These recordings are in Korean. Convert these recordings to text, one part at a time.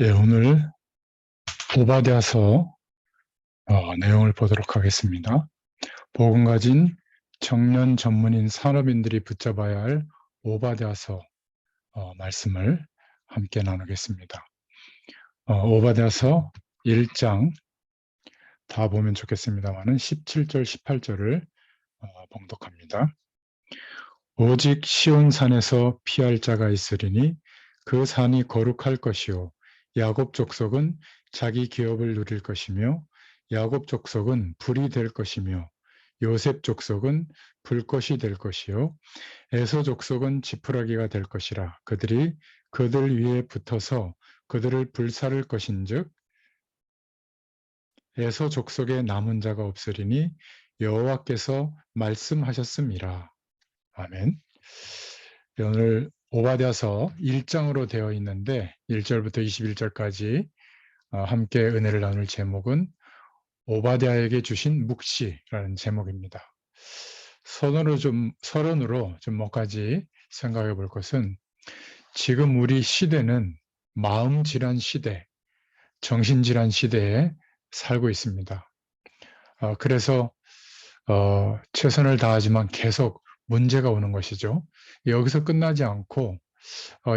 예, 오늘 오바댜서 내용을 보도록 하겠습니다. 복음 가진 청년 전문인 산업인들이 붙잡아야 할 오바댜서 말씀을 함께 나누겠습니다. 오바댜서 1장 다 보면 좋겠습니다만은 17절, 18절을 봉독합니다. 오직 시온산에서 피할 자가 있으리니 그 산이 거룩할 것이요 야곱 족속은 자기 기업을 누릴 것이며 야곱 족속은 불이 될 것이며 요셉 족속은 불꽃이 될 것이요 에서 족속은 지푸라기가 될 것이라. 그들이 그들 위에 붙어서 그들을 불사를 것인즉 에서 족속에 남은 자가 없으리니 여호와께서 말씀하셨음이라. 아멘. 오늘 오바댜서 1장으로 되어 있는데 1절부터 21절까지 함께 은혜를 나눌 제목은 오바댜에게 주신 묵시라는 제목입니다. 서론으로 좀 몇 가지 생각해 볼 것은 지금 우리 시대는 마음질환 시대, 정신질환 시대에 살고 있습니다. 그래서 최선을 다하지만 계속 문제가 오는 것이죠. 여기서 끝나지 않고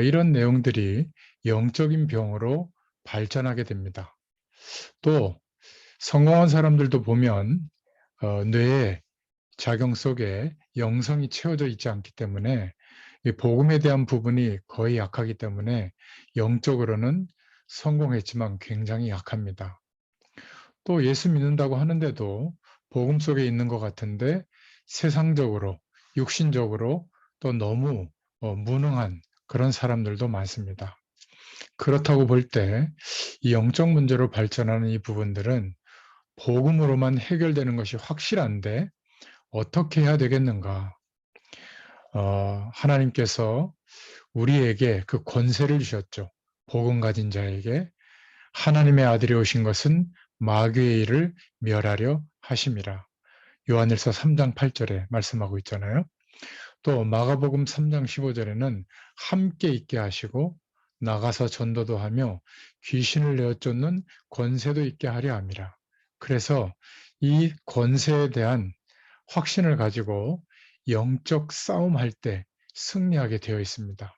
이런 내용들이 영적인 병으로 발전하게 됩니다. 또 성공한 사람들도 보면 뇌의 작용 속에 영성이 채워져 있지 않기 때문에 이 복음에 대한 부분이 거의 약하기 때문에 영적으로는 성공했지만 굉장히 약합니다. 또 예수 믿는다고 하는데도 복음 속에 있는 것 같은데 세상적으로, 육신적으로 또 너무 무능한 그런 사람들도 많습니다. 그렇다고 볼 때 이 영적 문제로 발전하는 이 부분들은 복음으로만 해결되는 것이 확실한데 어떻게 해야 되겠는가? 하나님께서 우리에게 그 권세를 주셨죠. 복음 가진 자에게 하나님의 아들이 오신 것은 마귀의 일을 멸하려 하심이라. 요한일서 3장 8절에 말씀하고 있잖아요. 또 마가복음 3장 15절에는 함께 있게 하시고 나가서 전도도 하며 귀신을 내어 쫓는 권세도 있게 하려 함이라. 그래서 이 권세에 대한 확신을 가지고 영적 싸움할 때 승리하게 되어 있습니다.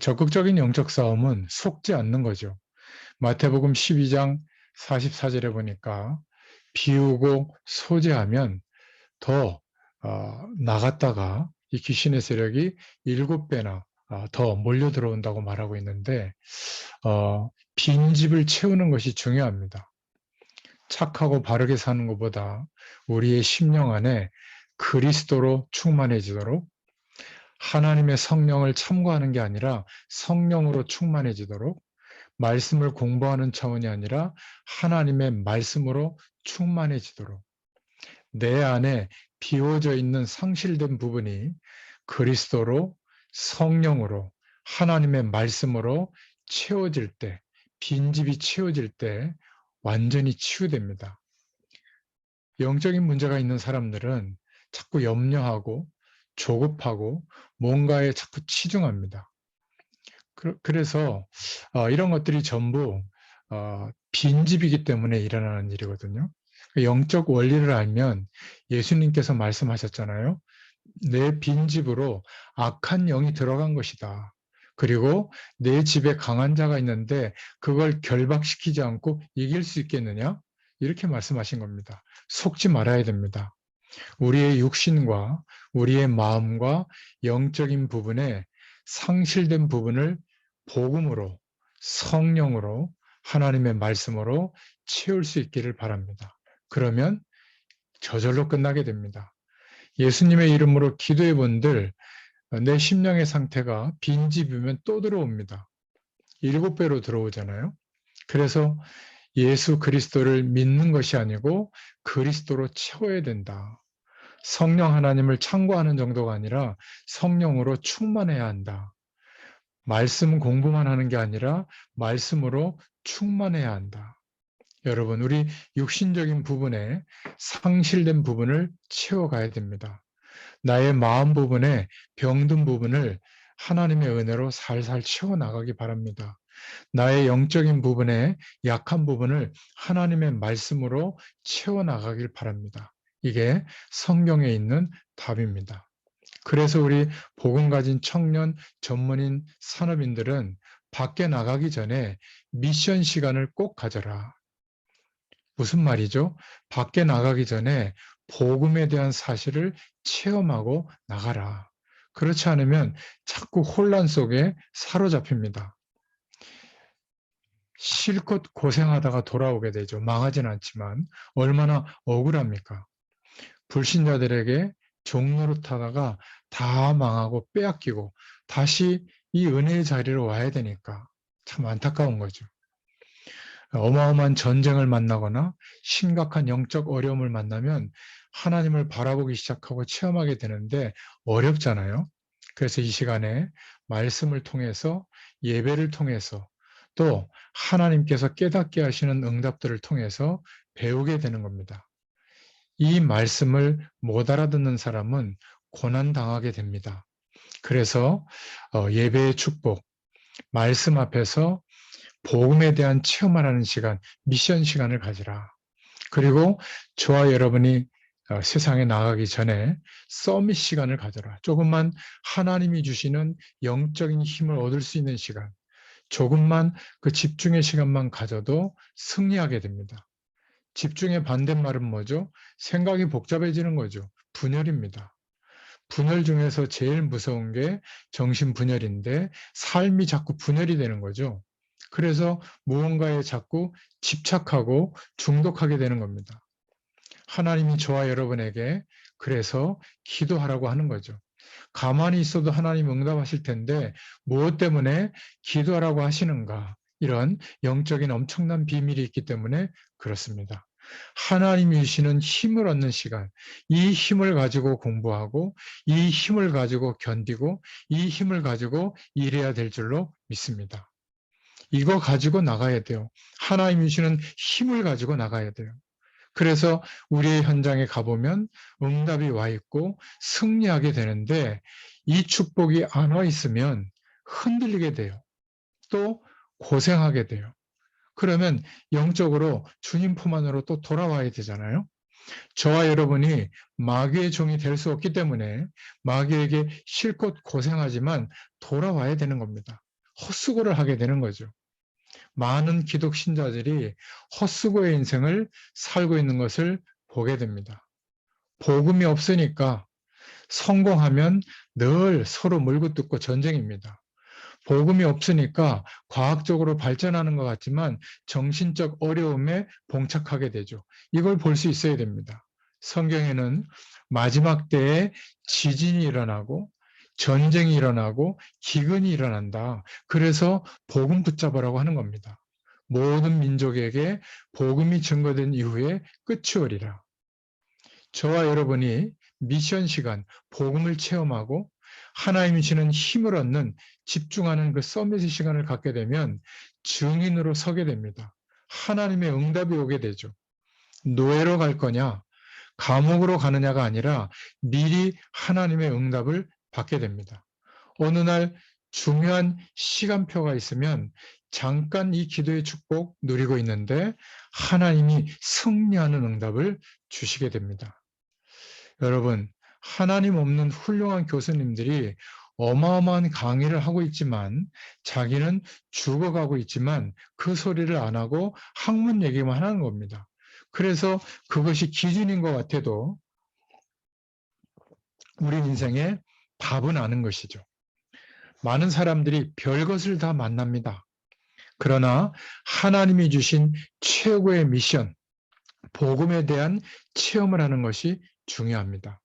적극적인 영적 싸움은 속지 않는 거죠. 마태복음 12장 44절에 보니까 비우고 소제하면 더 나갔다가 이 귀신의 세력이 7배나 더 몰려 들어온다고 말하고 있는데 빈집을 채우는 것이 중요합니다. 착하고 바르게 사는 것보다 우리의 심령 안에 그리스도로 충만해지도록 하나님의 성령을 참고하는 게 아니라 성령으로 충만해지도록 말씀을 공부하는 차원이 아니라 하나님의 말씀으로 충만해지도록 내 안에 비워져 있는 상실된 부분이 그리스도로 성령으로 하나님의 말씀으로 채워질 때, 빈집이 채워질 때 완전히 치유됩니다. 영적인 문제가 있는 사람들은 자꾸 염려하고 조급하고 뭔가에 자꾸 치중합니다. 그래서 이런 것들이 전부 빈집이기 때문에 일어나는 일이거든요. 영적 원리를 알면 예수님께서 말씀하셨잖아요. 내 빈집으로 악한 영이 들어간 것이다. 그리고 내 집에 강한 자가 있는데 그걸 결박시키지 않고 이길 수 있겠느냐? 이렇게 말씀하신 겁니다. 속지 말아야 됩니다. 우리의 육신과 우리의 마음과 영적인 부분에 상실된 부분을 복음으로, 성령으로, 하나님의 말씀으로 채울 수 있기를 바랍니다. 그러면 저절로 끝나게 됩니다. 예수님의 이름으로 기도해 본들 내 심령의 상태가 빈집이면 또 들어옵니다. 7배로 들어오잖아요. 그래서 예수 그리스도를 믿는 것이 아니고 그리스도로 채워야 된다. 성령 하나님을 참고하는 정도가 아니라 성령으로 충만해야 한다. 말씀 공부만 하는 게 아니라 말씀으로 충만해야 한다. 여러분, 우리 육신적인 부분에 상실된 부분을 채워가야 됩니다. 나의 마음 부분에 병든 부분을 하나님의 은혜로 살살 채워나가기 바랍니다. 나의 영적인 부분에 약한 부분을 하나님의 말씀으로 채워나가길 바랍니다. 이게 성경에 있는 답입니다. 그래서 우리 복음 가진 청년 전문인 산업인들은 밖에 나가기 전에 미션 시간을 꼭 가져라. 무슨 말이죠? 밖에 나가기 전에 복음에 대한 사실을 체험하고 나가라. 그렇지 않으면 자꾸 혼란 속에 사로잡힙니다. 실컷 고생하다가 돌아오게 되죠. 망하진 않지만 얼마나 억울합니까? 불신자들에게 종노릇하다가 다 망하고 빼앗기고 다시 이 은혜의 자리로 와야 되니까 참 안타까운 거죠. 어마어마한 전쟁을 만나거나 심각한 영적 어려움을 만나면 하나님을 바라보기 시작하고 체험하게 되는데 어렵잖아요. 그래서 이 시간에 말씀을 통해서 예배를 통해서 또 하나님께서 깨닫게 하시는 응답들을 통해서 배우게 되는 겁니다. 이 말씀을 못 알아듣는 사람은 고난당하게 됩니다. 그래서 예배의 축복, 말씀 앞에서 복음에 대한 체험을 하는 시간, 미션 시간을 가지라. 그리고 저와 여러분이 세상에 나가기 전에 서밋 시간을 가져라. 조금만 하나님이 주시는 영적인 힘을 얻을 수 있는 시간, 조금만 그 집중의 시간만 가져도 승리하게 됩니다. 집중의 반대말은 뭐죠? 생각이 복잡해지는 거죠. 분열입니다. 분열 중에서 제일 무서운 게 정신분열인데 삶이 자꾸 분열이 되는 거죠. 그래서 무언가에 자꾸 집착하고 중독하게 되는 겁니다. 하나님이 저와 여러분에게 그래서 기도하라고 하는 거죠. 가만히 있어도 하나님 응답하실 텐데 무엇 때문에 기도하라고 하시는가? 이런 영적인 엄청난 비밀이 있기 때문에 그렇습니다. 하나님이 주시는 힘을 얻는 시간, 이 힘을 가지고 공부하고 이 힘을 가지고 견디고 이 힘을 가지고 일해야 될 줄로 믿습니다. 이거 가지고 나가야 돼요. 하나님이 주시는 힘을 가지고 나가야 돼요. 그래서 우리의 현장에 가보면 응답이 와 있고 승리하게 되는데 이 축복이 안 와 있으면 흔들리게 돼요. 또 고생하게 돼요. 그러면 영적으로 주님 품 안으로 또 돌아와야 되잖아요. 저와 여러분이 마귀의 종이 될 수 없기 때문에 마귀에게 실컷 고생하지만 돌아와야 되는 겁니다. 헛수고를 하게 되는 거죠. 많은 기독 신자들이 헛수고의 인생을 살고 있는 것을 보게 됩니다. 복음이 없으니까 성공하면 늘 서로 물고 뜯고 전쟁입니다. 복음이 없으니까 과학적으로 발전하는 것 같지만 정신적 어려움에 봉착하게 되죠. 이걸 볼 수 있어야 됩니다. 성경에는 마지막 때에 지진이 일어나고 전쟁이 일어나고 기근이 일어난다. 그래서 복음 붙잡으라고 하는 겁니다. 모든 민족에게 복음이 증거된 이후에 끝이 오리라. 저와 여러분이 미션 시간, 복음을 체험하고 하나님이 주는 힘을 얻는 집중하는 그 서밋의 시간을 갖게 되면 증인으로 서게 됩니다. 하나님의 응답이 오게 되죠. 노예로 갈 거냐, 감옥으로 가느냐가 아니라 미리 하나님의 응답을 받게 됩니다. 어느 날 중요한 시간표가 있으면 잠깐 이 기도의 축복 누리고 있는데 하나님이 승리하는 응답을 주시게 됩니다. 여러분, 하나님 없는 훌륭한 교수님들이 어마어마한 강의를 하고 있지만 자기는 죽어가고 있지만 그 소리를 안 하고 학문 얘기만 하는 겁니다. 그래서 그것이 기준인 것 같아도 우리 인생에 답은 아는 것이죠. 많은 사람들이 별것을 다 만납니다. 그러나 하나님이 주신 최고의 미션, 복음에 대한 체험을 하는 것이 중요합니다.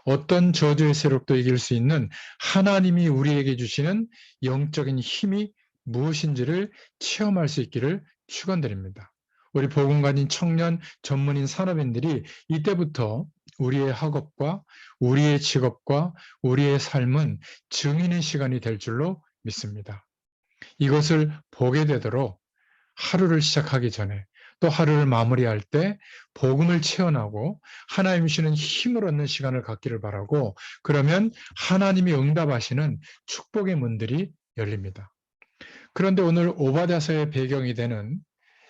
어떤 저주의 세력도 이길 수 있는 하나님이 우리에게 주시는 영적인 힘이 무엇인지를 체험할 수 있기를 축원드립니다. 우리 복음 가진 청년 전문인 산업인들이 이때부터 우리의 학업과 우리의 직업과 우리의 삶은 증인의 시간이 될 줄로 믿습니다. 이것을 보게 되도록 하루를 시작하기 전에 또 하루를 마무리할 때 복음을 체험하고 하나님 주시는 힘을 얻는 시간을 갖기를 바라고 그러면 하나님이 응답하시는 축복의 문들이 열립니다. 그런데 오늘 오바댜서의 배경이 되는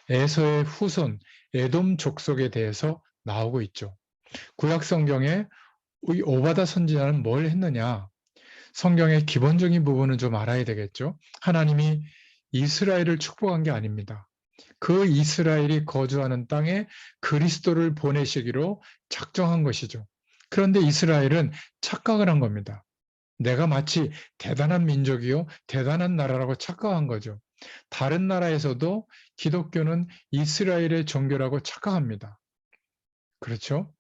에서의 후손 에돔 족속에 대해서 나오고 있죠. 구약 성경에 이 오바댜 선지자는 뭘 했느냐? 성경의 기본적인 부분은 좀 알아야 되겠죠. 하나님이 이스라엘을 축복한 게 아닙니다. 그 이스라엘이 거주하는 땅에 그리스도를 보내시기로 작정한 것이죠. 그런데 이스라엘은 착각을 한 겁니다. 내가 마치 대단한 민족이요, 대단한 나라라고 착각한 거죠. 다른 나라에서도 기독교는 이스라엘의 종교라고 착각합니다. 그렇죠?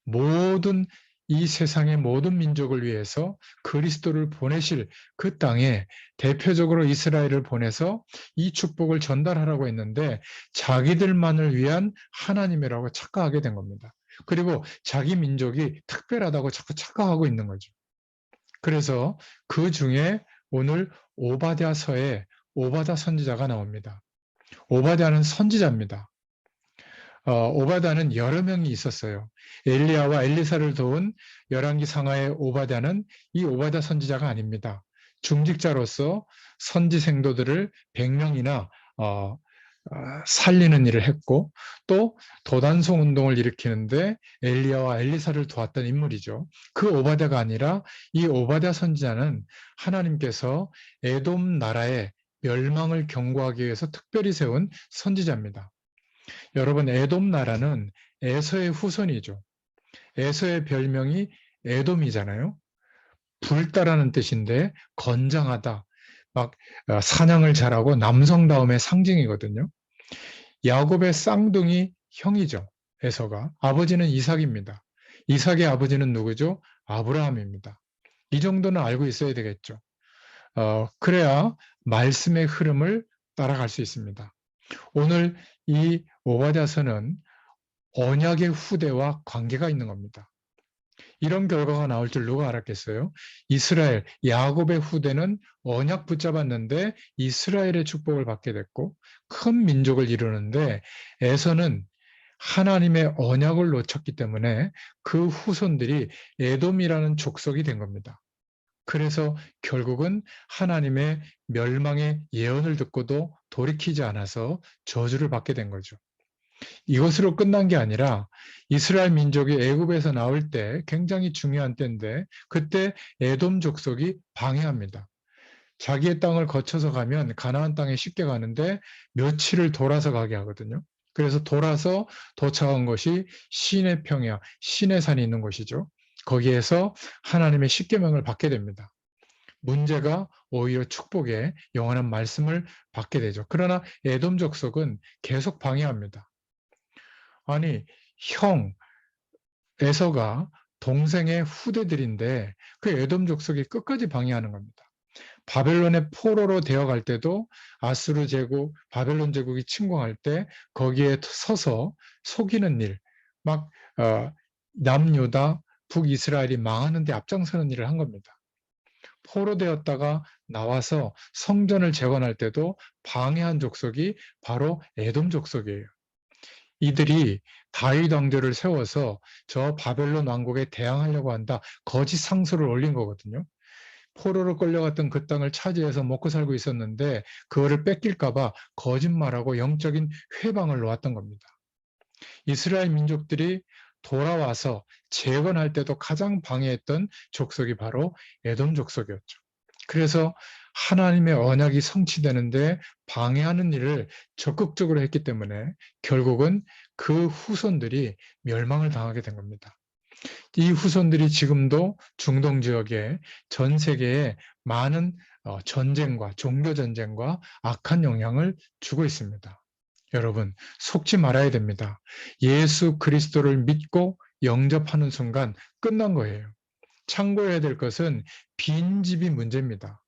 모든 이 세상의 모든 민족을 위해서 그리스도를 보내실 그 땅에 대표적으로 이스라엘을 보내서 이 축복을 전달하라고 했는데 자기들만을 위한 하나님이라고 착각하게 된 겁니다. 그리고 자기 민족이 특별하다고 자꾸 착각하고 있는 거죠. 그래서 그 중에 오늘 오바댜서에 오바댜 선지자가 나옵니다. 오바댜는 선지자입니다. 오바댜는 여러 명이 있었어요. 엘리야와 엘리사를 도운 열왕기 상하의 오바댜는 이 오바댜 선지자가 아닙니다. 중직자로서 선지 생도들을 100명이나 살리는 일을 했고 또 도단송 운동을 일으키는데 엘리야와 엘리사를 도왔던 인물이죠. 그 오바댜가 아니라 이 오바댜 선지자는 하나님께서 에돔 나라의 멸망을 경고하기 위해서 특별히 세운 선지자입니다. 여러분, 에돔 나라는 에서의 후손이죠. 에서의 별명이 에돔이잖아요. 붉다라는 뜻인데 건장하다, 막 사냥을 잘하고 남성다움의 상징이거든요. 야곱의 쌍둥이 형이죠. 에서가. 아버지는 이삭입니다. 이삭의 아버지는 누구죠? 아브라함입니다. 이 정도는 알고 있어야 되겠죠. 그래야 말씀의 흐름을 따라갈 수 있습니다. 오늘 이 오바댜서는 언약의 후대와 관계가 있는 겁니다. 이런 결과가 나올 줄 누가 알았겠어요? 이스라엘, 야곱의 후대는 언약 붙잡았는데 이스라엘의 축복을 받게 됐고 큰 민족을 이루는데 에서는 하나님의 언약을 놓쳤기 때문에 그 후손들이 에돔이라는 족속이 된 겁니다. 그래서 결국은 하나님의 멸망의 예언을 듣고도 돌이키지 않아서 저주를 받게 된 거죠. 이것으로 끝난 게 아니라 이스라엘 민족이 애굽에서 나올 때 굉장히 중요한 때인데 그때 에돔 족속이 방해합니다. 자기의 땅을 거쳐서 가면 가나안 땅에 쉽게 가는데 며칠을 돌아서 가게 하거든요. 그래서 돌아서 도착한 것이 시내 평야, 시내산이 있는 곳이죠. 거기에서 하나님의 십계명을 받게 됩니다. 문제가 오히려 축복의 영원한 말씀을 받게 되죠. 그러나 에돔 족속은 계속 방해합니다. 아니, 형 에서가 동생의 후대들인데 그 에돔 족속이 끝까지 방해하는 겁니다. 바벨론의 포로로 되어갈 때도 아수르 제국, 바벨론 제국이 침공할 때 거기에 서서 속이는 일, 막 남유다, 북이스라엘이 망하는 데 앞장서는 일을 한 겁니다. 포로되었다가 나와서 성전을 재건할 때도 방해한 족속이 바로 에돔 족속이에요. 이들이 다윗 왕조를 세워서 저 바벨론 왕국에 대항하려고 한다. 거짓 상소를 올린 거거든요. 포로로 끌려갔던 그 땅을 차지해서 먹고 살고 있었는데 그거를 뺏길까 봐 거짓말하고 영적인 회방을 놓았던 겁니다. 이스라엘 민족들이 돌아와서 재건할 때도 가장 방해했던 족속이 바로 에돔 족속이었죠. 그래서 하나님의 언약이 성취되는데 방해하는 일을 적극적으로 했기 때문에 결국은 그 후손들이 멸망을 당하게 된 겁니다. 이 후손들이 지금도 중동 지역에 전 세계에 많은 전쟁과 종교 전쟁과 악한 영향을 주고 있습니다. 여러분, 속지 말아야 됩니다. 예수 그리스도를 믿고 영접하는 순간 끝난 거예요. 참고해야 될 것은 빈집이 문제입니다.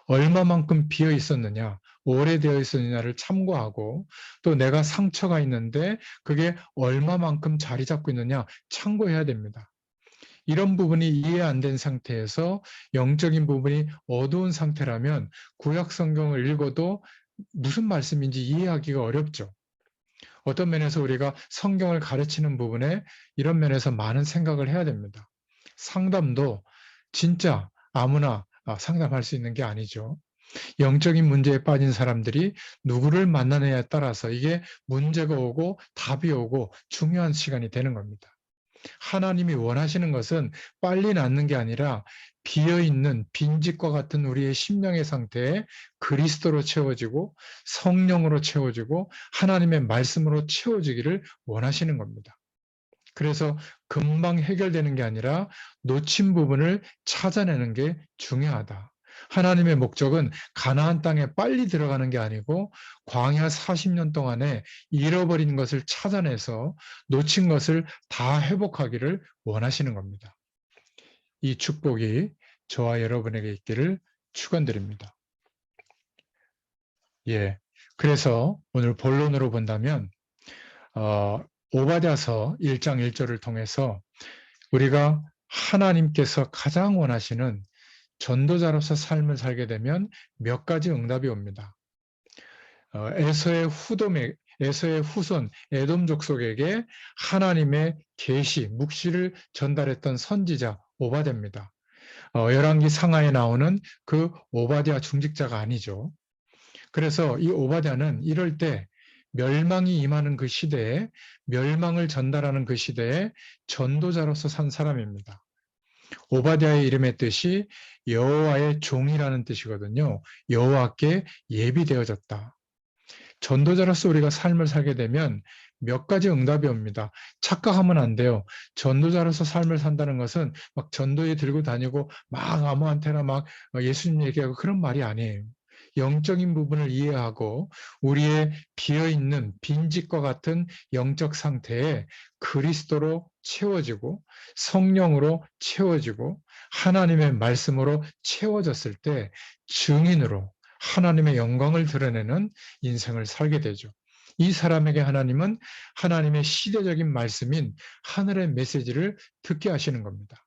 얼마만큼 비어 있었느냐, 오래되어 있었느냐를 참고하고 또 내가 상처가 있는데 그게 얼마만큼 자리 잡고 있느냐 참고해야 됩니다. 이런 부분이 이해 안 된 상태에서 영적인 부분이 어두운 상태라면 구약 성경을 읽어도 무슨 말씀인지 이해하기가 어렵죠. 어떤 면에서 우리가 성경을 가르치는 부분에 이런 면에서 많은 생각을 해야 됩니다. 상담도 진짜 아무나 상담할 수 있는 게 아니죠. 영적인 문제에 빠진 사람들이 누구를 만나느냐에 따라서 이게 문제가 오고 답이 오고 중요한 시간이 되는 겁니다. 하나님이 원하시는 것은 빨리 낫는 게 아니라 비어있는 빈집과 같은 우리의 심령의 상태에 그리스도로 채워지고 성령으로 채워지고 하나님의 말씀으로 채워지기를 원하시는 겁니다. 그래서 금방 해결되는 게 아니라 놓친 부분을 찾아내는 게 중요하다. 하나님의 목적은 가나안 땅에 빨리 들어가는 게 아니고 광야 40년 동안에 잃어버린 것을 찾아내서 놓친 것을 다 회복하기를 원하시는 겁니다. 이 축복이 저와 여러분에게 있기를 축원드립니다. 예. 그래서 오늘 본론으로 본다면 오바댜서 1장 1절을 통해서 우리가 하나님께서 가장 원하시는 전도자로서 삶을 살게 되면 몇 가지 응답이 옵니다. 에서의 후손 에돔 족속에게 하나님의 계시, 묵시를 전달했던 선지자 오바댜입니다. 열왕기 상하에 나오는 그 오바댜 중직자가 아니죠. 그래서 이 오바댜는 이럴 때 멸망이 임하는 그 시대에, 멸망을 전달하는 그 시대에 전도자로서 산 사람입니다. 오바댜의 이름의 뜻이 여호와의 종이라는 뜻이거든요. 여호와께 예비되어졌다. 전도자로서 우리가 삶을 살게 되면 몇 가지 응답이 옵니다. 착각하면 안 돼요. 전도자로서 삶을 산다는 것은 막 전도에 들고 다니고 막 아무한테나 막 예수님 얘기하고 그런 말이 아니에요. 영적인 부분을 이해하고 우리의 비어있는 빈집과 같은 영적 상태에 그리스도로 채워지고 성령으로 채워지고 하나님의 말씀으로 채워졌을 때 증인으로 하나님의 영광을 드러내는 인생을 살게 되죠. 이 사람에게 하나님은 하나님의 시대적인 말씀인 하늘의 메시지를 듣게 하시는 겁니다.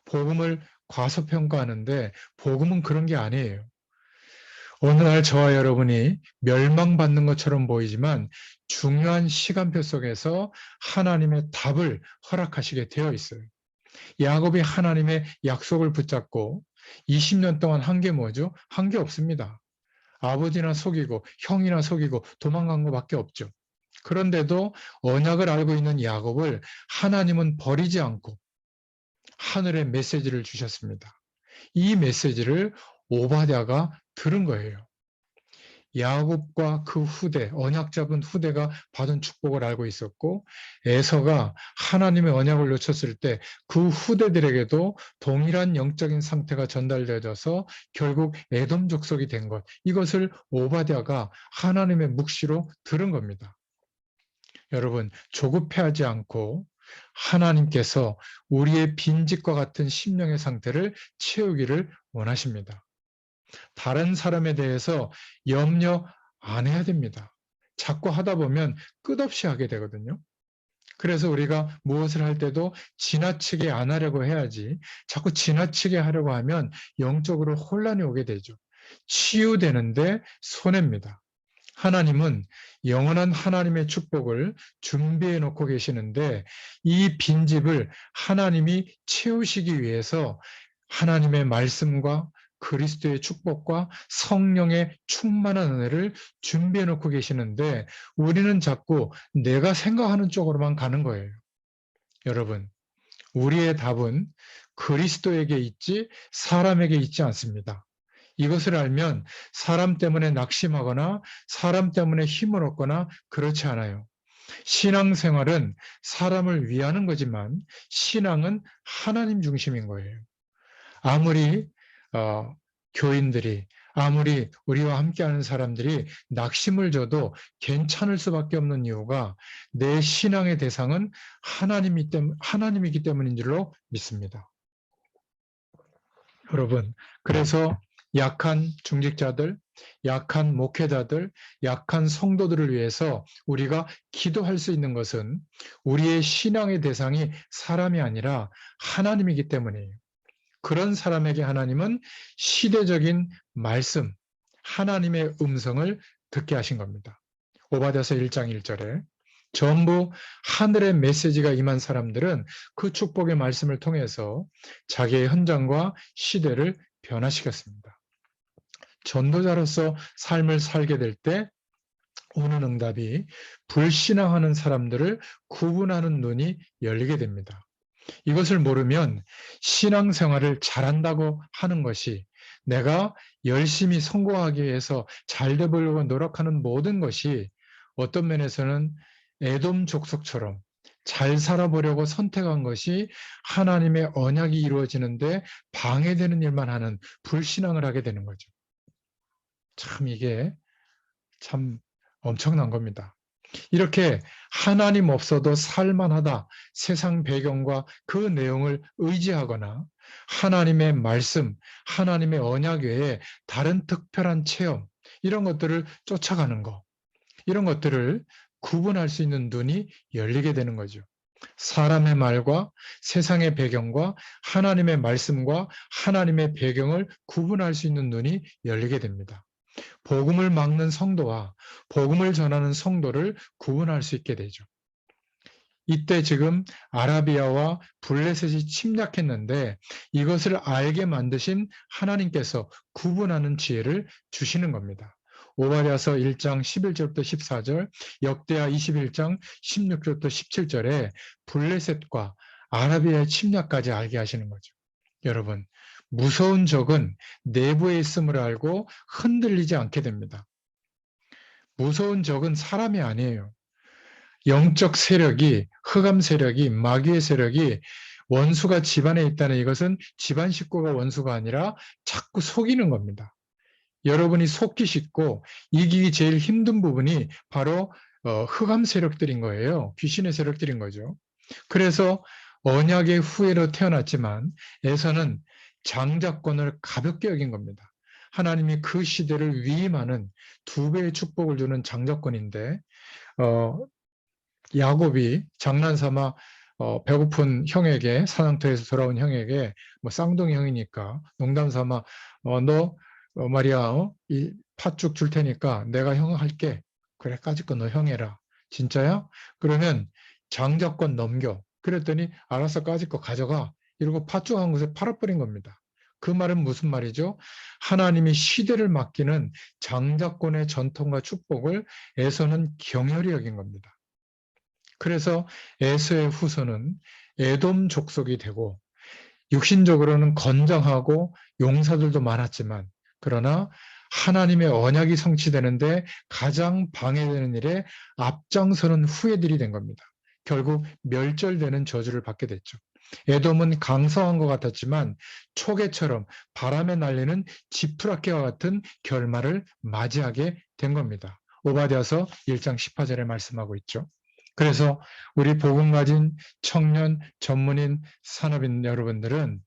복음을 과소평가하는데 복음은 그런 게 아니에요. 어느 날 저와 여러분이 멸망받는 것처럼 보이지만 중요한 시간표 속에서 하나님의 답을 허락하시게 되어 있어요. 야곱이 하나님의 약속을 붙잡고 20년 동안 한 게 뭐죠? 한 게 없습니다. 아버지나 속이고 형이나 속이고 도망간 것밖에 없죠. 그런데도 언약을 알고 있는 야곱을 하나님은 버리지 않고 하늘의 메시지를 주셨습니다. 이 메시지를 오바댜가 들은 거예요. 야곱과 그 후대, 언약 잡은 후대가 받은 축복을 알고 있었고 에서가 하나님의 언약을 놓쳤을 때 그 후대들에게도 동일한 영적인 상태가 전달되어져서 결국 에돔 족속이 된 것, 이것을 오바댜가 하나님의 묵시로 들은 겁니다. 여러분, 조급해하지 않고 하나님께서 우리의 빈집과 같은 심령의 상태를 채우기를 원하십니다. 다른 사람에 대해서 염려 안 해야 됩니다. 자꾸 하다 보면 끝없이 하게 되거든요. 그래서 우리가 무엇을 할 때도 지나치게 안 하려고 해야지, 자꾸 지나치게 하려고 하면 영적으로 혼란이 오게 되죠. 치유되는데 손해입니다. 하나님은 영원한 하나님의 축복을 준비해 놓고 계시는데 이 빈집을 하나님이 채우시기 위해서 하나님의 말씀과 그리스도의 축복과 성령의 충만한 은혜를 준비해 놓고 계시는데 우리는 자꾸 내가 생각하는 쪽으로만 가는 거예요. 여러분, 우리의 답은 그리스도에게 있지 사람에게 있지 않습니다. 이것을 알면 사람 때문에 낙심하거나 사람 때문에 힘을 얻거나 그렇지 않아요. 신앙생활은 사람을 위하는 거지만 신앙은 하나님 중심인 거예요. 아무리 교인들이 아무리 우리와 함께하는 사람들이 낙심을 줘도 괜찮을 수밖에 없는 이유가 내 신앙의 대상은 하나님이기 때문인 줄로 믿습니다. 여러분, 그래서 약한 중직자들, 약한 목회자들, 약한 성도들을 위해서 우리가 기도할 수 있는 것은 우리의 신앙의 대상이 사람이 아니라 하나님이기 때문이에요. 그런 사람에게 하나님은 시대적인 말씀, 하나님의 음성을 듣게 하신 겁니다. 오바댜서 1장 1절에 전부 하늘의 메시지가 임한 사람들은 그 축복의 말씀을 통해서 자기의 현장과 시대를 변화시켰습니다. 전도자로서 삶을 살게 될 때 오는 응답이 불신앙하는 사람들을 구분하는 눈이 열리게 됩니다. 이것을 모르면 신앙생활을 잘한다고 하는 것이, 내가 열심히 성공하기 위해서 잘 되보려고 노력하는 모든 것이 어떤 면에서는 에돔 족속처럼 잘 살아보려고 선택한 것이 하나님의 언약이 이루어지는데 방해되는 일만 하는 불신앙을 하게 되는 거죠. 참 이게 참 엄청난 겁니다. 이렇게 하나님 없어도 살만하다, 세상 배경과 그 내용을 의지하거나 하나님의 말씀, 하나님의 언약 외에 다른 특별한 체험, 이런 것들을 쫓아가는 것, 이런 것들을 구분할 수 있는 눈이 열리게 되는 거죠. 사람의 말과 세상의 배경과 하나님의 말씀과 하나님의 배경을 구분할 수 있는 눈이 열리게 됩니다. 복음을 막는 성도와 복음을 전하는 성도를 구분할 수 있게 되죠. 이때 지금 아라비아와 블레셋이 침략했는데 이것을 알게 만드신 하나님께서 구분하는 지혜를 주시는 겁니다. 오바댜서 1장 11절부터 14절, 역대하 21장 16절부터 17절에 블레셋과 아라비아의 침략까지 알게 하시는 거죠. 여러분, 무서운 적은 내부에 있음을 알고 흔들리지 않게 됩니다. 무서운 적은 사람이 아니에요. 영적 세력이, 흑암 세력이, 마귀의 세력이 원수가 집안에 있다는 이것은 집안 식구가 원수가 아니라 자꾸 속이는 겁니다. 여러분이 속기 쉽고 이기기 제일 힘든 부분이 바로 흑암 세력들인 거예요. 귀신의 세력들인 거죠. 그래서 언약의 후예로 태어났지만 에서는 장자권을 가볍게 여긴 겁니다. 하나님이 그 시대를 위임하는 2배의 축복을 주는 장자권인데 야곱이 장난삼아 배고픈 형에게, 사냥터에서 돌아온 형에게, 뭐 쌍둥이 형이니까 농담삼아 너 말이야, 이 팥죽 줄 테니까 내가 형 할게. 그래, 까짓 거 너 형 해라. 진짜야? 그러면 장자권 넘겨. 그랬더니 알았어, 까짓 거 가져가. 이러고 팥죽 한 곳에 팔아버린 겁니다. 그 말은 무슨 말이죠? 하나님이 시대를 맡기는 장자권의 전통과 축복을 에서는 경혈히 여긴 겁니다. 그래서 에서의 후손은 에돔 족속이 되고 육신적으로는 건장하고 용사들도 많았지만, 그러나 하나님의 언약이 성취되는데 가장 방해되는 일에 앞장서는 후예들이 된 겁니다. 결국 멸절되는 저주를 받게 됐죠. 에돔은 강성한 것 같았지만 초계처럼 바람에 날리는 지푸라기와 같은 결말을 맞이하게 된 겁니다. 오바댜서 1장 18절에 말씀하고 있죠. 그래서 우리 복음 가진 청년, 전문인, 산업인 여러분들은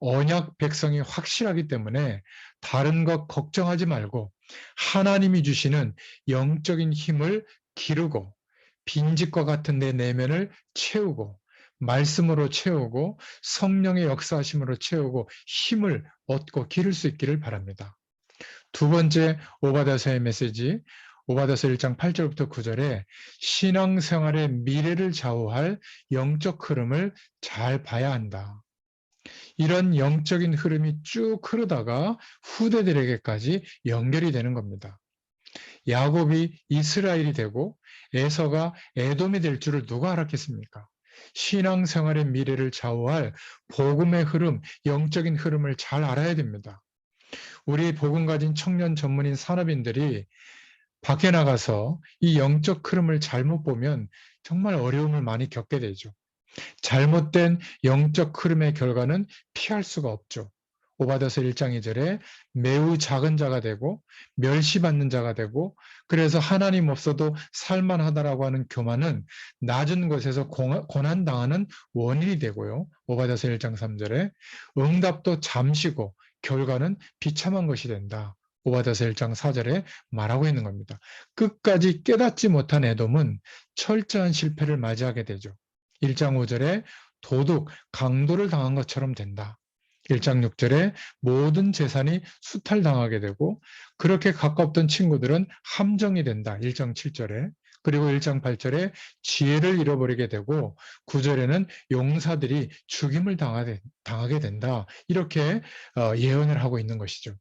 언약 백성이 확실하기 때문에 다른 것 걱정하지 말고 하나님이 주시는 영적인 힘을 기르고 빈집과 같은 내 내면을 채우고 말씀으로 채우고 성령의 역사하심으로 채우고 힘을 얻고 기를 수 있기를 바랍니다. 두 번째 오바댜서의 메시지, 오바댜서 1장 8절부터 9절에 신앙생활의 미래를 좌우할 영적 흐름을 잘 봐야 한다. 이런 영적인 흐름이 쭉 흐르다가 후대들에게까지 연결이 되는 겁니다. 야곱이 이스라엘이 되고 에서가 에돔이 될 줄을 누가 알았겠습니까? 신앙생활의 미래를 좌우할 복음의 흐름, 영적인 흐름을 잘 알아야 됩니다. 우리 복음 가진 청년 전문인 산업인들이 밖에 나가서 이 영적 흐름을 잘못 보면 정말 어려움을 많이 겪게 되죠. 잘못된 영적 흐름의 결과는 피할 수가 없죠. 오바댜서 1장 2절에 매우 작은 자가 되고 멸시받는 자가 되고, 그래서 하나님 없어도 살만하다라고 하는 교만은 낮은 곳에서 고난당하는 원인이 되고요. 오바댜서 1장 3절에 응답도 잠시고 결과는 비참한 것이 된다. 오바댜서 1장 4절에 말하고 있는 겁니다. 끝까지 깨닫지 못한 에돔은 철저한 실패를 맞이하게 되죠. 1장 5절에 도둑, 강도를 당한 것처럼 된다. 1장 6절에 모든 재산이 수탈당하게 되고 그렇게 가깝던 친구들은 함정이 된다. 1장 7절에. 그리고 1장 8절에 지혜를 잃어버리게 되고 9절에는 용사들이 죽임을 당하게 된다. 이렇게 예언을 하고 있는 것이죠.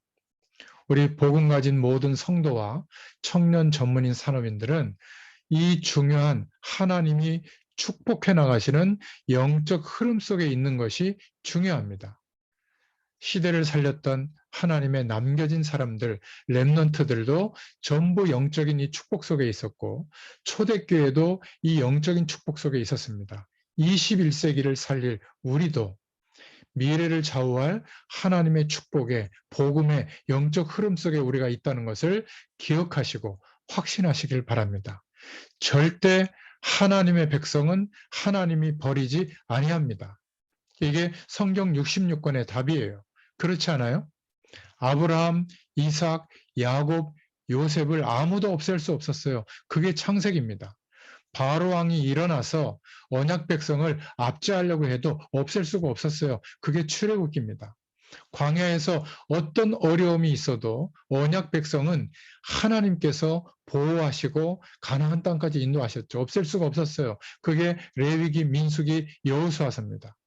우리 복음 가진 모든 성도와 청년 전문인 산업인들은 이 중요한 하나님이 축복해 나가시는 영적 흐름 속에 있는 것이 중요합니다. 시대를 살렸던 하나님의 남겨진 사람들, 렘넌트들도 전부 영적인 이 축복 속에 있었고 초대교회도 이 영적인 축복 속에 있었습니다. 21세기를 살릴 우리도 미래를 좌우할 하나님의 축복의 복음의 영적 흐름 속에 우리가 있다는 것을 기억하시고 확신하시길 바랍니다. 절대 하나님의 백성은 하나님이 버리지 아니합니다. 이게 성경 66권의 답이에요. 그렇지 않아요? 아브라함, 이삭, 야곱, 요셉을 아무도 없앨 수 없었어요. 그게 창세기입니다. 바로 왕이 일어나서 언약 백성을 압제하려고 해도 없앨 수가 없었어요. 그게 출애굽기입니다. 광야에서 어떤 어려움이 있어도 언약 백성은 하나님께서 보호하시고 가나안 땅까지 인도하셨죠. 없앨 수가 없었어요. 그게 레위기, 민수기, 여호수아서입니다.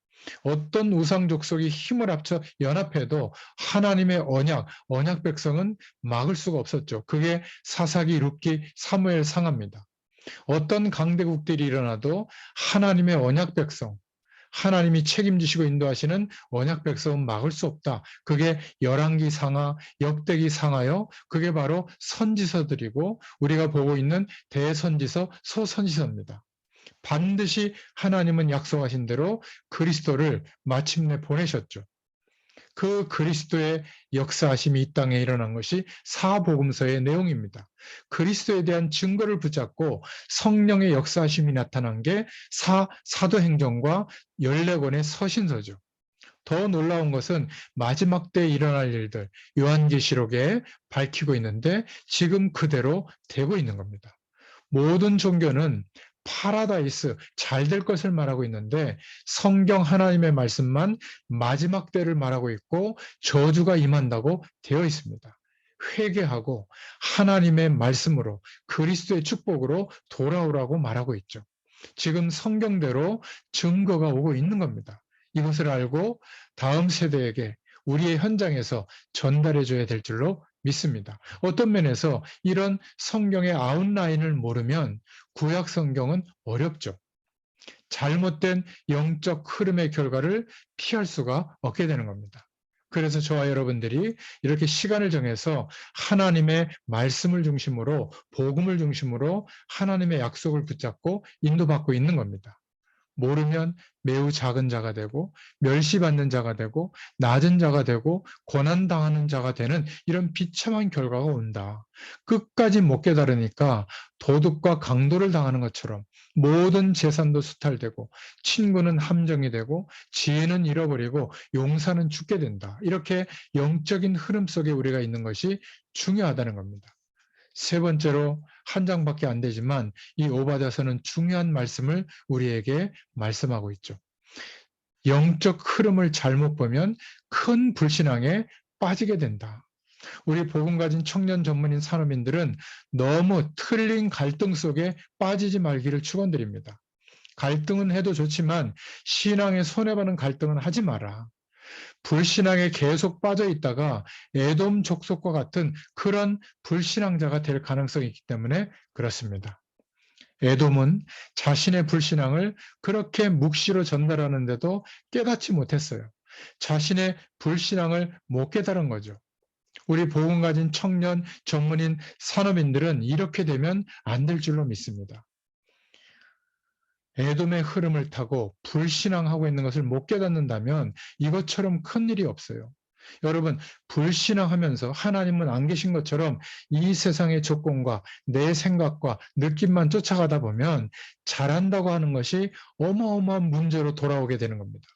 어떤 우상 족속이 힘을 합쳐 연합해도 하나님의 언약 백성은 막을 수가 없었죠. 그게 사사기, 룻기, 사무엘 상하입니다. 어떤 강대국들이 일어나도 하나님의 언약 백성, 하나님이 책임지시고 인도하시는 언약 백성은 막을 수 없다. 그게 열왕기 상하, 역대기 상하요. 그게 바로 선지서들이고 우리가 보고 있는 대선지서, 소선지서입니다. 반드시 하나님은 약속하신 대로 그리스도를 마침내 보내셨죠. 그 그리스도의 역사하심이 이 땅에 일어난 것이 사복음서의 내용입니다. 그리스도에 대한 증거를 붙잡고 성령의 역사하심이 나타난 게 사도행전과 14권의 서신서죠. 더 놀라운 것은 마지막 때에 일어날 일들, 요한계시록에 밝히고 있는데 지금 그대로 되고 있는 겁니다. 모든 종교는 파라다이스, 잘 될 것을 말하고 있는데 성경 하나님의 말씀만 마지막 때를 말하고 있고 저주가 임한다고 되어 있습니다. 회개하고 하나님의 말씀으로 그리스도의 축복으로 돌아오라고 말하고 있죠. 지금 성경대로 증거가 오고 있는 겁니다. 이것을 알고 다음 세대에게 우리의 현장에서 전달해 줘야 될 줄로 믿습니다. 어떤 면에서 이런 성경의 아웃라인을 모르면 구약 성경은 어렵죠. 잘못된 영적 흐름의 결과를 피할 수가 없게 되는 겁니다. 그래서 저와 여러분들이 이렇게 시간을 정해서 하나님의 말씀을 중심으로 복음을 중심으로 하나님의 약속을 붙잡고 인도받고 있는 겁니다. 모르면 매우 작은 자가 되고 멸시받는 자가 되고 낮은 자가 되고 고난당하는 자가 되는 이런 비참한 결과가 온다. 끝까지 못 깨달으니까 도둑과 강도를 당하는 것처럼 모든 재산도 수탈되고 친구는 함정이 되고 지혜는 잃어버리고 용사는 죽게 된다. 이렇게 영적인 흐름 속에 우리가 있는 것이 중요하다는 겁니다. 세 번째로 한 장밖에 안 되지만 이 오바다서는 중요한 말씀을 우리에게 말씀하고 있죠. 영적 흐름을 잘못 보면 큰 불신앙에 빠지게 된다. 우리 복음 가진 청년 전문인 산업인들은 너무 틀린 갈등 속에 빠지지 말기를 축원드립니다. 갈등은 해도 좋지만 신앙에 손해보는 갈등은 하지 마라. 불신앙에 계속 빠져 있다가 에돔 족속과 같은 그런 불신앙자가 될 가능성이 있기 때문에 그렇습니다. 에돔은 자신의 불신앙을 그렇게 묵시로 전달하는데도 깨닫지 못했어요. 자신의 불신앙을 못 깨달은 거죠. 우리 복음 가진 청년, 전문인, 산업인들은 이렇게 되면 안 될 줄로 믿습니다. 에돔의 흐름을 타고 불신앙하고 있는 것을 못 깨닫는다면 이것처럼 큰 일이 없어요. 여러분, 불신앙하면서 하나님은 안 계신 것처럼 이 세상의 조건과 내 생각과 느낌만 쫓아가다 보면 잘한다고 하는 것이 어마어마한 문제로 돌아오게 되는 겁니다.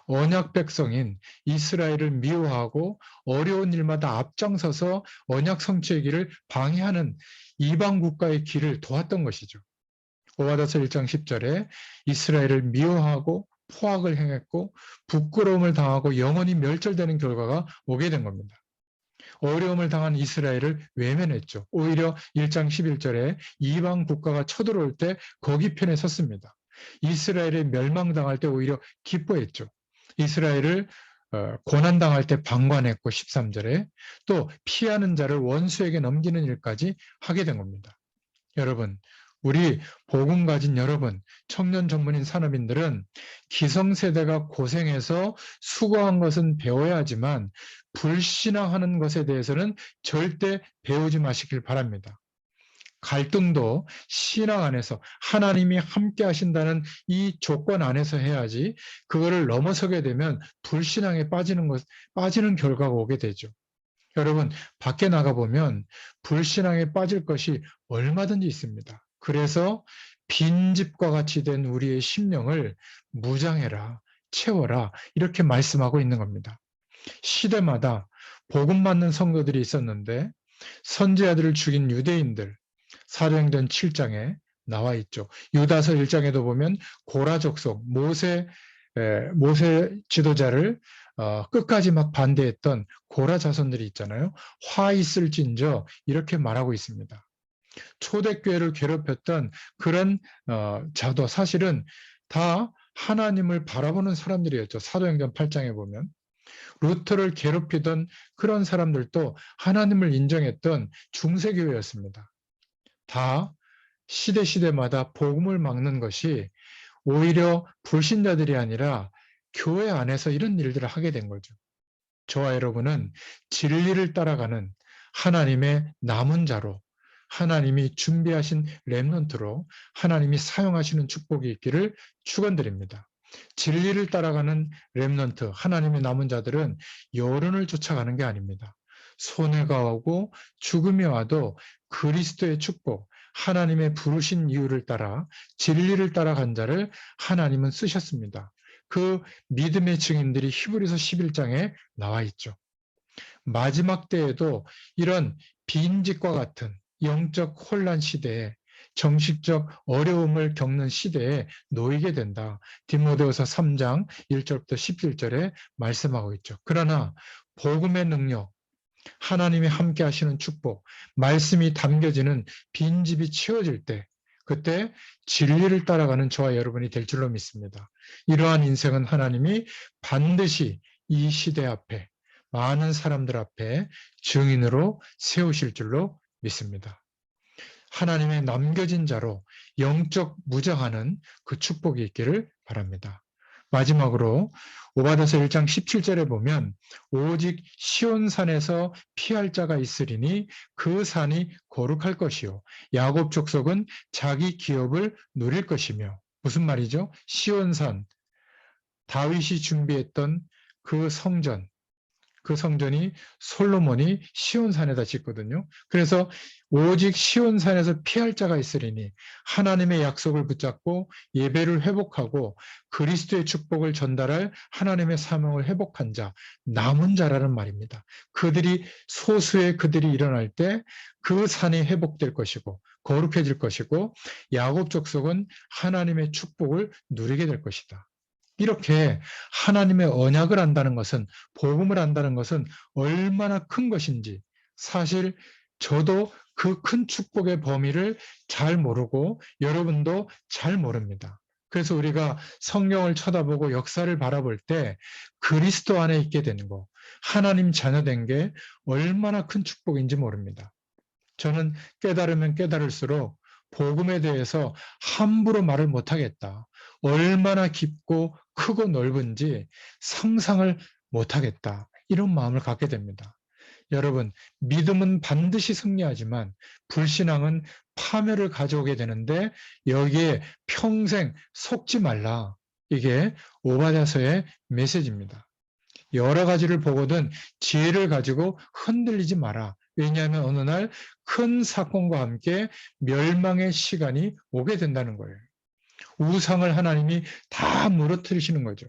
언약 백성인 이스라엘을 미워하고 어려운 일마다 앞장서서 언약 성취의 길을 방해하는 이방 국가의 길을 도왔던 것이죠. 오바다서 1장 10절에 이스라엘을 미워하고 포악을 행했고 부끄러움을 당하고 영원히 멸절되는 결과가 오게 된 겁니다. 어려움을 당한 이스라엘을 외면했죠. 오히려 1장 11절에 이방 국가가 쳐들어올 때 거기 편에 섰습니다. 이스라엘이 멸망당할 때 오히려 기뻐했죠. 이스라엘을 고난당할 때 방관했고 13절에 또 피하는 자를 원수에게 넘기는 일까지 하게 된 겁니다. 여러분, 우리 복음 가진 여러분, 청년 전문인 산업인들은 기성세대가 고생해서 수고한 것은 배워야 하지만 불신앙하는 것에 대해서는 절대 배우지 마시길 바랍니다. 갈등도 신앙 안에서 하나님이 함께 하신다는 이 조건 안에서 해야지 그거를 넘어서게 되면 불신앙에 빠지는 결과가 오게 되죠. 여러분, 밖에 나가보면 불신앙에 빠질 것이 얼마든지 있습니다. 그래서 빈집과 같이 된 우리의 심령을 무장해라, 채워라, 이렇게 말씀하고 있는 겁니다. 시대마다 복음 받는 성도들이 있었는데 선지자들을 죽인 유대인들, 사도행전 7장에 나와 있죠. 유다서 1장에도 보면 고라 족속, 모세 지도자를 끝까지 막 반대했던 고라 자손들이 있잖아요. 화 있을진저 이렇게 말하고 있습니다. 초대교회를 괴롭혔던 그런 자도 사실은 다 하나님을 바라보는 사람들이었죠. 사도행전 8장에 보면. 루터를 괴롭히던 그런 사람들도 하나님을 인정했던 중세교회였습니다. 다 시대마다 복음을 막는 것이 오히려 불신자들이 아니라 교회 안에서 이런 일들을 하게 된 거죠. 저와 여러분은 진리를 따라가는 하나님의 남은 자로, 하나님이 준비하신 렘넌트로 하나님이 사용하시는 축복이 있기를 축원드립니다. 진리를 따라가는 렘넌트, 하나님의 남은 자들은 여론을 쫓아가는 게 아닙니다. 손해가 오고 죽음이 와도 그리스도의 축복, 하나님의 부르신 이유를 따라 진리를 따라간 자를 하나님은 쓰셨습니다. 그 믿음의 증인들이 히브리서 11장에 나와 있죠. 마지막 때에도 이런 빈집과 같은 영적 혼란 시대에 정식적 어려움을 겪는 시대에 놓이게 된다. 디모데후서 3장 1절부터 17절에 말씀하고 있죠. 그러나 복음의 능력, 하나님이 함께 하시는 축복, 말씀이 담겨지는 빈집이 채워질 때 그때 진리를 따라가는 저와 여러분이 될 줄로 믿습니다. 이러한 인생은 하나님이 반드시 이 시대 앞에 많은 사람들 앞에 증인으로 세우실 줄로 믿습니다. 하나님의 남겨진 자로 영적 무장하는 그 축복이 있기를 바랍니다. 마지막으로 오바댜서 1장 17절에 보면 오직 시온산에서 피할 자가 있으리니 그 산이 거룩할 것이요 야곱 족속은 자기 기업을 누릴 것이며 무슨 말이죠? 시온산, 다윗이 준비했던 그 성전, 그 성전이 솔로몬이 시온산에다 짓거든요. 그래서 오직 시온산에서 피할 자가 있으리니 하나님의 약속을 붙잡고 예배를 회복하고 그리스도의 축복을 전달할 하나님의 사명을 회복한 자, 남은 자라는 말입니다. 소수의 그들이 일어날 때 그 산이 회복될 것이고 거룩해질 것이고 야곱 족속은 하나님의 축복을 누리게 될 것이다. 이렇게 하나님의 언약을 안다는 것은, 복음을 안다는 것은 얼마나 큰 것인지 사실 저도 그 큰 축복의 범위를 잘 모르고 여러분도 잘 모릅니다. 그래서 우리가 성경을 쳐다보고 역사를 바라볼 때 그리스도 안에 있게 되는 거, 하나님 자녀된 게 얼마나 큰 축복인지 모릅니다. 저는 깨달으면 깨달을수록 복음에 대해서 함부로 말을 못하겠다. 얼마나 깊고 크고 넓은지 상상을 못하겠다. 이런 마음을 갖게 됩니다. 여러분, 믿음은 반드시 승리하지만 불신앙은 파멸을 가져오게 되는데 여기에 평생 속지 말라. 이게 오바댜서의 메시지입니다. 여러 가지를 보거든 지혜를 가지고 흔들리지 마라. 왜냐하면 어느 날 큰 사건과 함께 멸망의 시간이 오게 된다는 거예요. 우상을 하나님이 다 무너뜨리시는 거죠.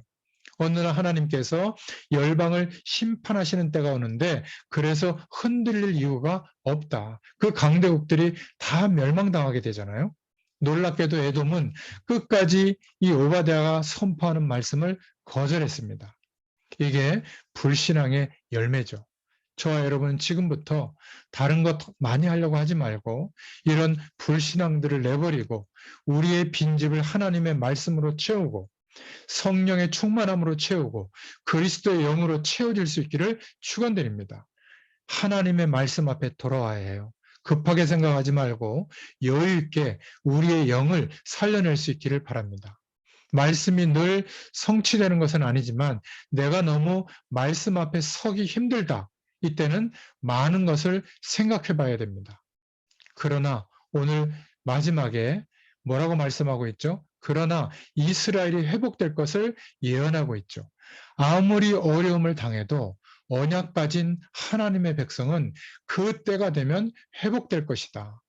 어느 날 하나님께서 열방을 심판하시는 때가 오는데 그래서 흔들릴 이유가 없다. 그 강대국들이 다 멸망당하게 되잖아요. 놀랍게도 에돔은 끝까지 이 오바댜가 선포하는 말씀을 거절했습니다. 이게 불신앙의 열매죠. 저와 여러분은 지금부터 다른 것 많이 하려고 하지 말고 이런 불신앙들을 내버리고 우리의 빈집을 하나님의 말씀으로 채우고 성령의 충만함으로 채우고 그리스도의 영으로 채워질 수 있기를 축원드립니다. 하나님의 말씀 앞에 돌아와야 해요. 급하게 생각하지 말고 여유 있게 우리의 영을 살려낼 수 있기를 바랍니다. 말씀이 늘 성취되는 것은 아니지만 내가 너무 말씀 앞에 서기 힘들다. 이때는 많은 것을 생각해 봐야 됩니다. 그러나 오늘 마지막에 뭐라고 말씀하고 있죠? 그러나 이스라엘이 회복될 것을 예언하고 있죠. 아무리 어려움을 당해도 언약 가진 하나님의 백성은 그 때가 되면 회복될 것이다.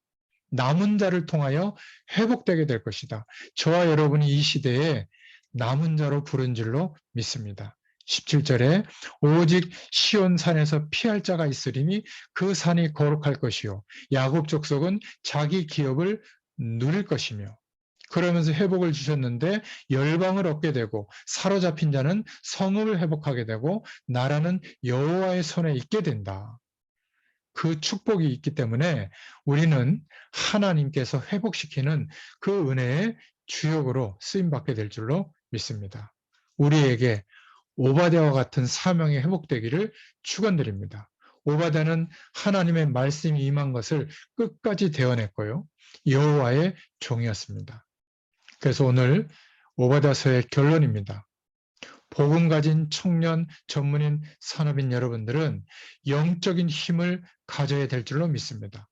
남은 자를 통하여 회복되게 될 것이다. 저와 여러분이 이 시대에 남은 자로 부른 줄로 믿습니다. 17절에 오직 시온 산에서 피할 자가 있으리니 그 산이 거룩할 것이요 야곱 족속은 자기 기업을 누릴 것이며, 그러면서 회복을 주셨는데 열방을 얻게 되고 사로잡힌 자는 성읍을 회복하게 되고 나라는 여호와의 손에 있게 된다. 그 축복이 있기 때문에 우리는 하나님께서 회복시키는 그 은혜의 주역으로 쓰임받게 될 줄로 믿습니다. 우리에게 오바댜와 같은 사명이 회복되기를 축원드립니다. 오바댜는 하나님의 말씀이 임한 것을 끝까지 대언했고요. 여호와의 종이었습니다. 그래서 오늘 오바댜서의 결론입니다. 복음 가진 청년, 전문인, 산업인 여러분들은 영적인 힘을 가져야 될 줄로 믿습니다.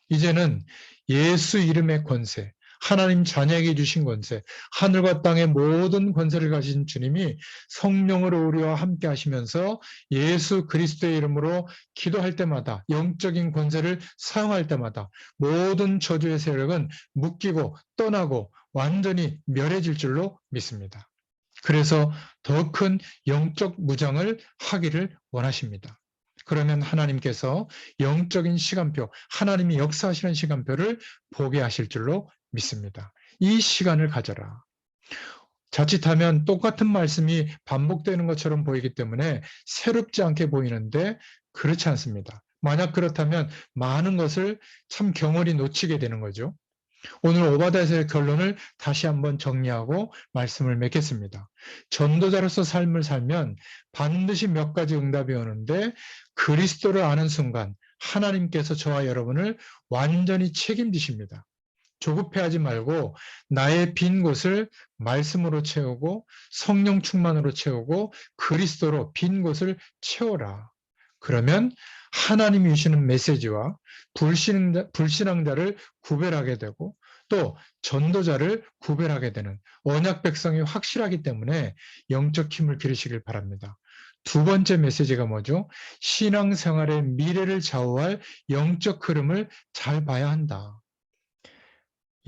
이제는 예수 이름의 권세, 하나님 자녀에게 주신 권세, 하늘과 땅의 모든 권세를 가진 주님이 성령으로 우리와 함께 하시면서 예수 그리스도의 이름으로 기도할 때마다, 영적인 권세를 사용할 때마다 모든 저주의 세력은 묶이고 떠나고 완전히 멸해질 줄로 믿습니다. 그래서 더 큰 영적 무장을 하기를 원하십니다. 그러면 하나님께서 영적인 시간표, 하나님이 역사하시는 시간표를 보게 하실 줄로 믿습니다. 이 시간을 가져라. 자칫하면 똑같은 말씀이 반복되는 것처럼 보이기 때문에 새롭지 않게 보이는데 그렇지 않습니다. 만약 그렇다면 많은 것을 참 경홀히 놓치게 되는 거죠. 오늘 오바댜서의 결론을 다시 한번 정리하고 말씀을 맺겠습니다. 전도자로서 삶을 살면 반드시 몇 가지 응답이 오는데 그리스도를 아는 순간 하나님께서 저와 여러분을 완전히 책임지십니다. 조급해하지 말고 나의 빈 곳을 말씀으로 채우고 성령 충만으로 채우고 그리스도로 빈 곳을 채워라. 그러면 하나님이 주시는 메시지와 불신앙자를 구별하게 되고 또 전도자를 구별하게 되는 언약 백성이 확실하기 때문에 영적 힘을 기르시길 바랍니다. 두 번째 메시지가 뭐죠? 신앙생활의 미래를 좌우할 영적 흐름을 잘 봐야 한다.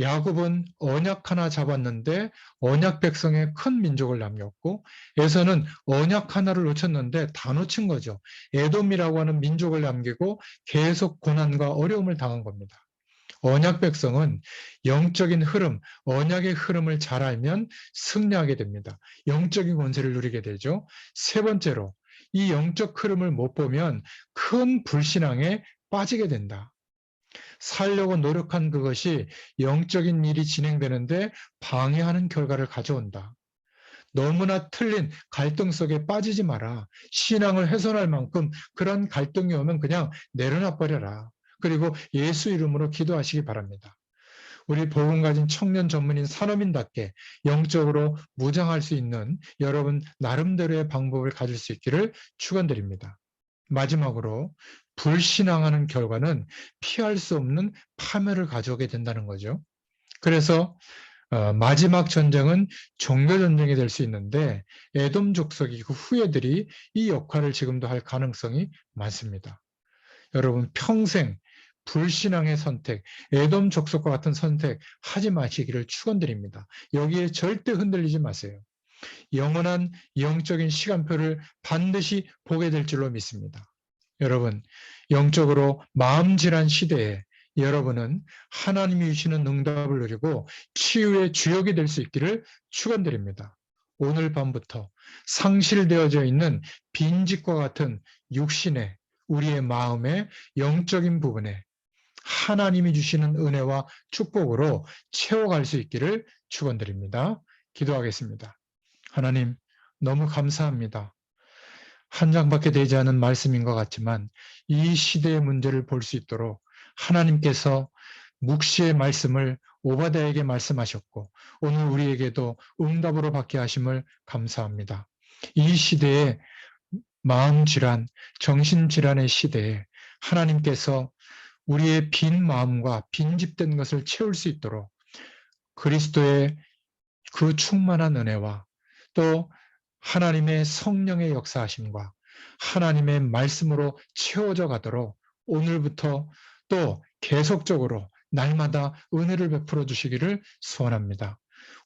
야곱은 언약 하나 잡았는데 언약 백성의 큰 민족을 남겼고, 에서는 언약 하나를 놓쳤는데 다 놓친 거죠. 에돔이라고 하는 민족을 남기고 계속 고난과 어려움을 당한 겁니다. 언약 백성은 영적인 흐름, 언약의 흐름을 잘 알면 승리하게 됩니다. 영적인 권세를 누리게 되죠. 세 번째로, 이 영적 흐름을 못 보면 큰 불신앙에 빠지게 된다. 살려고 노력한 그것이 영적인 일이 진행되는데 방해하는 결과를 가져온다. 너무나 틀린 갈등 속에 빠지지 마라. 신앙을 훼손할 만큼 그런 갈등이 오면 그냥 내려놔 버려라. 그리고 예수 이름으로 기도하시기 바랍니다. 우리 복음 가진 청년 전문인 산업인답게 영적으로 무장할 수 있는 여러분 나름대로의 방법을 가질 수 있기를 축원드립니다. 마지막으로 불신앙하는 결과는 피할 수 없는 파멸을 가져오게 된다는 거죠. 그래서 마지막 전쟁은 종교 전쟁이 될 수 있는데 에돔 족속이 그 후예들이 이 역할을 지금도 할 가능성이 많습니다. 여러분 평생 불신앙의 선택, 에돔 족속과 같은 선택 하지 마시기를 축원드립니다. 여기에 절대 흔들리지 마세요. 영원한 영적인 시간표를 반드시 보게 될 줄로 믿습니다. 여러분, 영적으로 마음질환 시대에 여러분은 하나님이 주시는 응답을 누리고 치유의 주역이 될 수 있기를 축원드립니다. 오늘 밤부터 상실되어져 있는 빈집과 같은 육신의 우리의 마음의 영적인 부분에 하나님이 주시는 은혜와 축복으로 채워갈 수 있기를 축원드립니다. 기도하겠습니다. 하나님, 너무 감사합니다. 한 장밖에 되지 않은 말씀인 것 같지만 이 시대의 문제를 볼 수 있도록 하나님께서 묵시의 말씀을 오바댜에게 말씀하셨고 오늘 우리에게도 응답으로 받게 하심을 감사합니다. 이 시대의 마음질환, 정신질환의 시대에 하나님께서 우리의 빈 마음과 빈집된 것을 채울 수 있도록 그리스도의 그 충만한 은혜와 또 하나님의 성령의 역사하심과 하나님의 말씀으로 채워져 가도록 오늘부터 또 계속적으로 날마다 은혜를 베풀어 주시기를 소원합니다.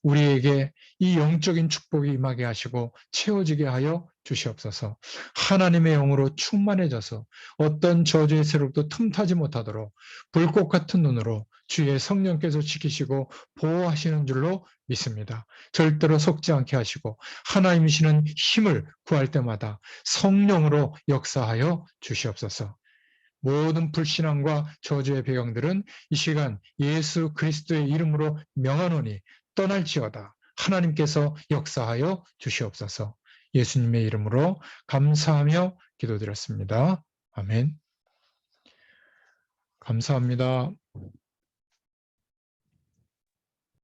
우리에게 이 영적인 축복이 임하게 하시고 채워지게 하여 주시옵소서. 하나님의 영으로 충만해져서 어떤 저주의 세력도 틈타지 못하도록 불꽃 같은 눈으로 주의 성령께서 지키시고 보호하시는 줄로 믿습니다. 절대로 속지 않게 하시고 하나님이시는 힘을 구할 때마다 성령으로 역사하여 주시옵소서. 모든 불신앙과 저주의 배경들은 이 시간 예수 그리스도의 이름으로 명하노니 떠날지어다. 하나님께서 역사하여 주시옵소서. 예수님의 이름으로 감사하며 기도드렸습니다. 아멘. 감사합니다.